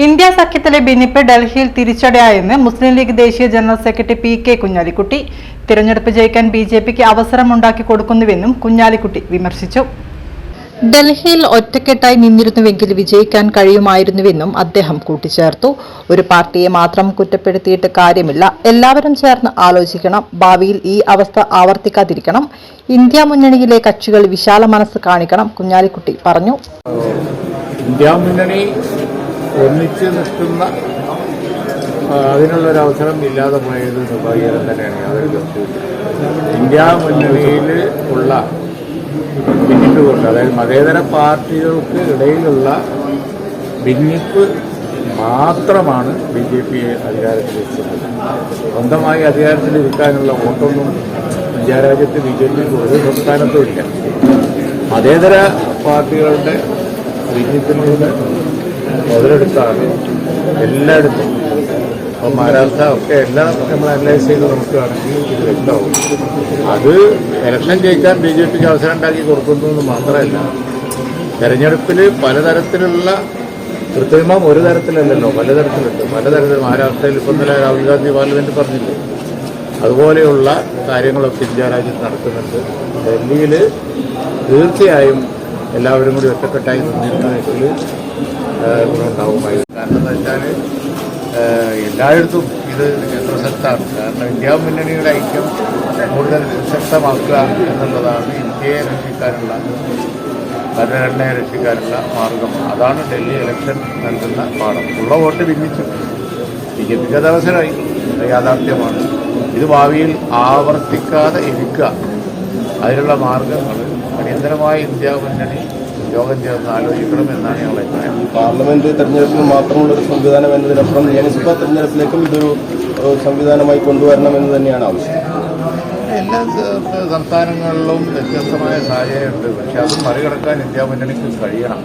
India സഖ്യത്തിലെ ഭിന്നിപ്പ് ഡൽഹിയിൽ തിരിച്ചടിയായെന്ന് മുസ്ലിം league ദേശീയ general secretary P K. Kunhalikutty. തിരഞ്ഞെടുപ്പ് ജയിക്കാൻ ബി.ജെ.പിക്ക് അവസരമുണ്ടാക്കി കൊടുക്കുന്നുവെന്നും കുഞ്ഞാലിക്കുട്ടി വിമർശിച്ചു. ഡൽഹിയിൽ ഒറ്റക്കെട്ടായി നിന്നിരുന്നുവെങ്കിൽ വിജയിക്കാൻ കഴിയുമായിരുന്നുവെന്നും അദ്ദേഹം കൂട്ടിച്ചേർത്തു. ഒരു പാർട്ടിയെ മാത്രം കുറ്റപ്പെടുത്തിയിട്ട് കാര്യമില്ല, എല്ലാവരും ചേർന്ന് ആലോചിക്കണം. ഭാവിയിൽ ഈ അവസ്ഥ ആവർത്തിക്കാതിരിക്കണം. ഇന്ത്യ മുന്നണിയിലെ കക്ഷികൾ വിശാല മനസ്സ് കാണിക്കണം, കുഞ്ഞാലിക്കുട്ടി പറഞ്ഞു. ഇന്ത്യ മുന്നണി ഒന്നിച്ച് നിൽക്കുന്ന അതിനുള്ളൊരവസരം ഇല്ലാതെ പോയത് നിർഭാഗ്യം തന്നെയാണ്. യാതൊരു ഇന്ത്യ മുന്നണിയിൽ ഉള്ള ഭിന്നിപ്പുകൊണ്ട്, അതായത് മതേതര പാർട്ടികൾക്ക് ഇടയിലുള്ള ഭിന്നിപ്പ് മാത്രമാണ് BJP അധികാരത്തിലിരിക്കുന്നത്. സ്വന്തമായി അധികാരത്തിലിരിക്കാനുള്ള വോട്ടൊന്നും ഇന്ത്യ രാജ്യത്ത് BJPക്ക് ഒരു സംസ്ഥാനത്തും ഇല്ല. മതേതര പാർട്ടികളുടെ ഭിന്നിപ്പിൽ നിന്ന് മുതലെടുത്താണ് എല്ലായിടത്തും. അപ്പോൾ മഹാരാഷ്ട്ര ഒക്കെ എല്ലാം നമ്മൾ അനലൈസ് ചെയ്ത് നോക്കുകയാണെങ്കിൽ ഇത് വ്യക്തമാവും. അത് ഇലക്ഷൻ ജയിക്കാൻ BJPക്ക് അവസരം ഉണ്ടാക്കി കൊടുക്കുന്നു എന്ന് മാത്രമല്ല, തെരഞ്ഞെടുപ്പിൽ പലതരത്തിലുള്ള കൃത്രിമം ഒരു തരത്തിലല്ലല്ലോ, പലതരത്തിലുണ്ട്. പലതരത്തിൽ മഹാരാഷ്ട്രയിൽ ഇപ്പം ഇന്നലെ രാഹുൽ ഗാന്ധി പാർലമെന്റ് പറഞ്ഞില്ലേ, അതുപോലെയുള്ള കാര്യങ്ങളൊക്കെ ഇന്ത്യ രാജ്യത്ത് നടക്കുന്നുണ്ട്. ഡൽഹിയിൽ തീർച്ചയായും എല്ലാവരും കൂടി ഒറ്റക്കെട്ടായി നിന്നിരുന്നെങ്കിൽ ഗുണമുണ്ടാവുമായിരുന്നു. കാരണം എന്താ വെച്ചാൽ എല്ലായിടത്തും ഇത് പ്രസക്തമാണ്. കാരണം ഇന്ത്യ മുന്നണിയുടെ ഐക്യം കൂടുതൽ ശക്തമാക്കുക എന്നുള്ളതാണ് ഇന്ത്യയെ രക്ഷിക്കാനുള്ള, ഭരണഘടനയെ രക്ഷിക്കാനുള്ള മാർഗം. അതാണ് ഡൽഹി ഇലക്ഷൻ നൽകുന്ന പാഠം. ഉള്ള വോട്ട് ഭിന്നിച്ചു, BJPക്ക് അത് അവസരമായി, യാഥാർത്ഥ്യമാണ്. ഇത് ഭാവിയിൽ ആവർത്തിക്കാതെ ഇരിക്കുക, അതിനുള്ള മാർഗങ്ങൾ അടിയന്തരമായി ഇന്ത്യ മുന്നണി യോഗം ചേർന്ന് ആലോചിക്കണം എന്നാണ് ഞങ്ങളുടെ അഭിപ്രായം. പാർലമെന്റ് തെരഞ്ഞെടുപ്പിന് മാത്രമുള്ളൊരു സംവിധാനം എന്നതിനപ്പുറം നിയമസഭാ തെരഞ്ഞെടുപ്പിലേക്കും ഇതൊരു സംവിധാനമായി കൊണ്ടുവരണമെന്ന് തന്നെയാണ് ആവശ്യം. എല്ലാ സംസ്ഥാനങ്ങളിലും വ്യത്യസ്തമായ സാഹചര്യമുണ്ട്. പക്ഷെ അത് മറികടക്കാൻ ഇന്ത്യ മുന്നണിക്ക് കഴിയണം.